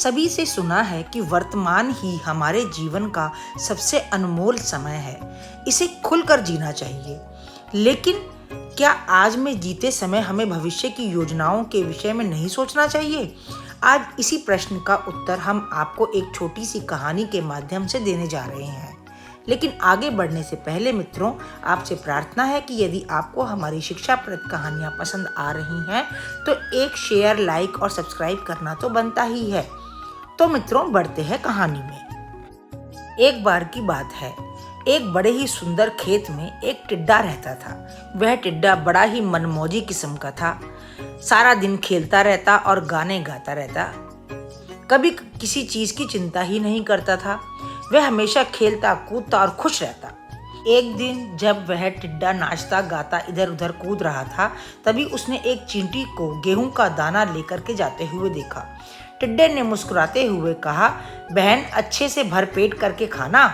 सभी से सुना है कि वर्तमान ही हमारे जीवन का सबसे अनमोल समय है, इसे खुलकर जीना चाहिए। लेकिन क्या आज में जीते समय हमें भविष्य की योजनाओं के विषय में नहीं सोचना चाहिए? आज इसी प्रश्न का उत्तर हम आपको एक छोटी सी कहानी के माध्यम से देने जा रहे हैं। लेकिन आगे बढ़ने से पहले मित्रों, आपसे प्रार्थना है कि यदि आपको हमारी शिक्षाप्रद कहानियाँ पसंद आ रही हैं तो एक शेयर, लाइक और सब्सक्राइब करना तो बनता ही है। तो मित्रों, बढ़ते हैं कहानी में। एक बार की बात है, एक बड़े ही सुंदर खेत में एक टिड्डा रहता था। वह टिड्डा बड़ा ही मनमौजी किस्म का था। सारा दिन खेलता रहता और गाने गाता रहता। कभी किसी चीज की चिंता ही नहीं करता था। वह हमेशा खेलता, कूदता और खुश रहता। एक दिन जब वह टिड्डा नाचता गाता इधर उधर कूद रहा था, तभी उसने एक चींटी को गेहूं का दाना लेकर के जाते हुए देखा। टिड्डे ने मुस्कुराते हुए कहा, बहन, अच्छे से भर पेट करके खाना।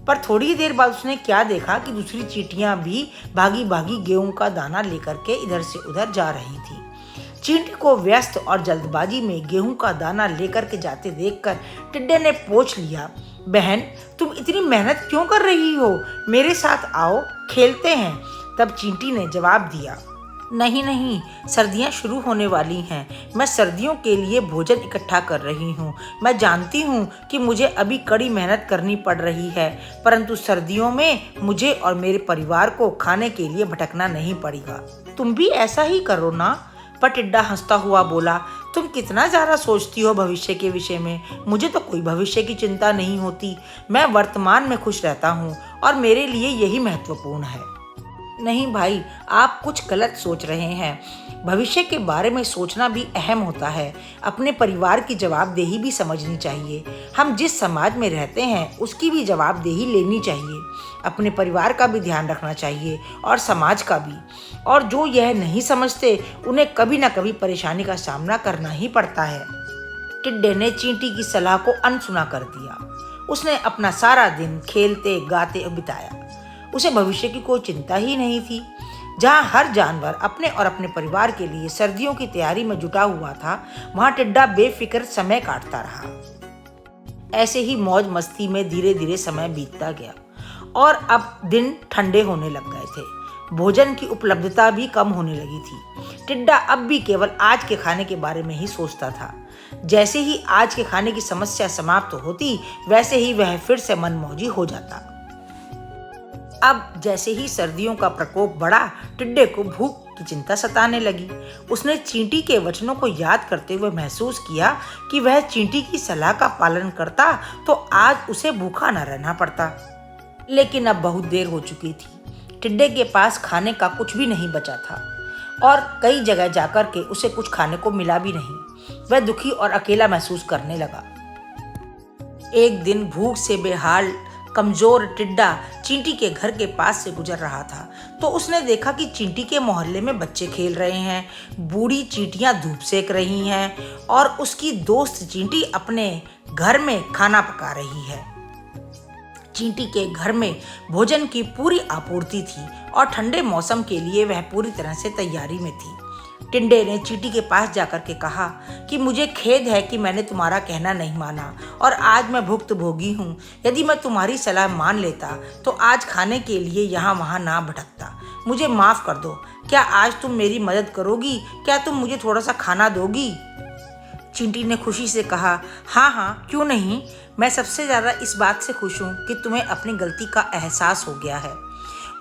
पर थोड़ी देर बाद उसने क्या देखा कि दूसरी चींटियां भी भागी भागी गेहूं का दाना लेकर के इधर से उधर जा रही थी। चींटी को व्यस्त और जल्दबाजी में गेहूं का दाना लेकर के जाते देखकर टिड्डे ने पूछ लिया, बहन, तुम इतनी मेहनत क्यों कर रही हो? मेरे साथ आओ, खेलते हैं। तब चींटी ने जवाब दिया, नहीं नहीं, सर्दियां शुरू होने वाली हैं। मैं सर्दियों के लिए भोजन इकट्ठा कर रही हूँ। मैं जानती हूँ कि मुझे अभी कड़ी मेहनत करनी पड़ रही है, परंतु सर्दियों में मुझे और मेरे परिवार को खाने के लिए भटकना नहीं पड़ेगा। तुम भी ऐसा ही करो ना। पर टिड्डा हंसता हुआ बोला, तुम कितना ज़्यादा सोचती हो भविष्य के विषय में। मुझे तो कोई भविष्य की चिंता नहीं होती। मैं वर्तमान में खुश रहता हूँ और मेरे लिए यही महत्वपूर्ण है। नहीं भाई, आप कुछ गलत सोच रहे हैं। भविष्य के बारे में सोचना भी अहम होता है। अपने परिवार की जवाबदेही भी समझनी चाहिए। हम जिस समाज में रहते हैं उसकी भी जवाबदेही लेनी चाहिए। अपने परिवार का भी ध्यान रखना चाहिए और समाज का भी। और जो यह नहीं समझते उन्हें कभी ना कभी परेशानी का सामना करना ही पड़ता है। टिड्डे ने चींटी की सलाह को अनसुना कर दिया। उसने अपना सारा दिन खेलते गाते बिताया। उसे भविष्य की कोई चिंता ही नहीं थी। जहाँ हर जानवर अपने और अपने परिवार के लिए सर्दियों की तैयारी में जुटा हुआ था, वहाँ टिड्डा बेफिक्र समय काटता रहा। ऐसे ही मौज मस्ती में धीरे धीरे समय बीतता गया और अब दिन ठंडे होने लग गए थे। भोजन की उपलब्धता भी कम होने लगी थी। टिड्डा अब भी केवल आज के खाने के बारे में ही सोचता था। जैसे ही आज के खाने की समस्या समाप्त होती, वैसे ही वह फिर से मनमौजी हो जाता। अब जैसे ही सर्दियों का प्रकोप बढ़ा, टिड्डे को भूख की चिंता सताने लगी। उसने चींटी के वचनों को याद करते हुए महसूस किया कि वह चींटी की सलाह का पालन करता तो आज उसे भूखा न रहना पड़ता। लेकिन अब बहुत देर हो चुकी थी। टिड्डे के पास खाने का कुछ भी नहीं बचा था और कई जगह जाकर के उसे कुछ खाने को मिला भी नहीं। वह दुखी और अकेला महसूस करने लगा। एक दिन भूख से बेहाल कमजोर टिड्डा चींटी के घर के पास से गुजर रहा था तो उसने देखा कि चींटी के मोहल्ले में बच्चे खेल रहे हैं। बूढ़ी चींटियां धूप सेक रही हैं और उसकी दोस्त चींटी अपने घर में खाना पका रही है। चींटी के घर में भोजन की पूरी आपूर्ति थी और ठंडे मौसम के लिए वह पूरी तरह से तैयारी में थी। टिड्डे ने चींटी के पास जाकर के कहा कि मुझे खेद है कि मैंने तुम्हारा कहना नहीं माना और आज मैं भुक्तभोगी हूँ। यदि मैं तुम्हारी सलाह मान लेता तो आज खाने के लिए यहाँ वहाँ ना भटकता। मुझे माफ़ कर दो। क्या आज तुम मेरी मदद करोगी? क्या तुम मुझे थोड़ा सा खाना दोगी? चींटी ने खुशी से कहा, हाँ हाँ, क्यों नहीं। मैं सबसे ज़्यादा इस बात से खुश हूँ कि तुम्हें अपनी गलती का एहसास हो गया है।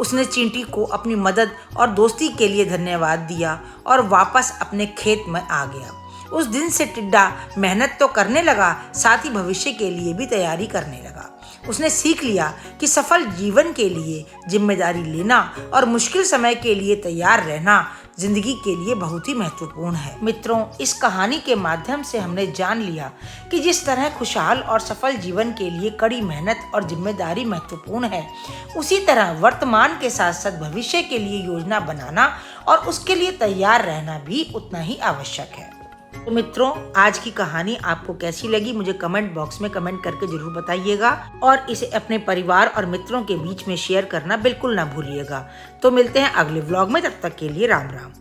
उसने चींटी को अपनी मदद और दोस्ती के लिए धन्यवाद दिया और वापस अपने खेत में आ गया। उस दिन से टिड्डा मेहनत तो करने लगा, साथ ही भविष्य के लिए भी तैयारी करने लगा। उसने सीख लिया कि सफल जीवन के लिए जिम्मेदारी लेना और मुश्किल समय के लिए तैयार रहना जिंदगी के लिए बहुत ही महत्वपूर्ण है। मित्रों, इस कहानी के माध्यम से हमने जान लिया कि जिस तरह खुशहाल और सफल जीवन के लिए कड़ी मेहनत और जिम्मेदारी महत्वपूर्ण है, उसी तरह वर्तमान के साथ साथ भविष्य के लिए योजना बनाना और उसके लिए तैयार रहना भी उतना ही आवश्यक है। तो मित्रों, आज की कहानी आपको कैसी लगी मुझे कमेंट बॉक्स में कमेंट करके जरूर बताइएगा और इसे अपने परिवार और मित्रों के बीच में शेयर करना बिल्कुल ना भूलिएगा। तो मिलते हैं अगले व्लॉग में, तब तक के लिए राम राम।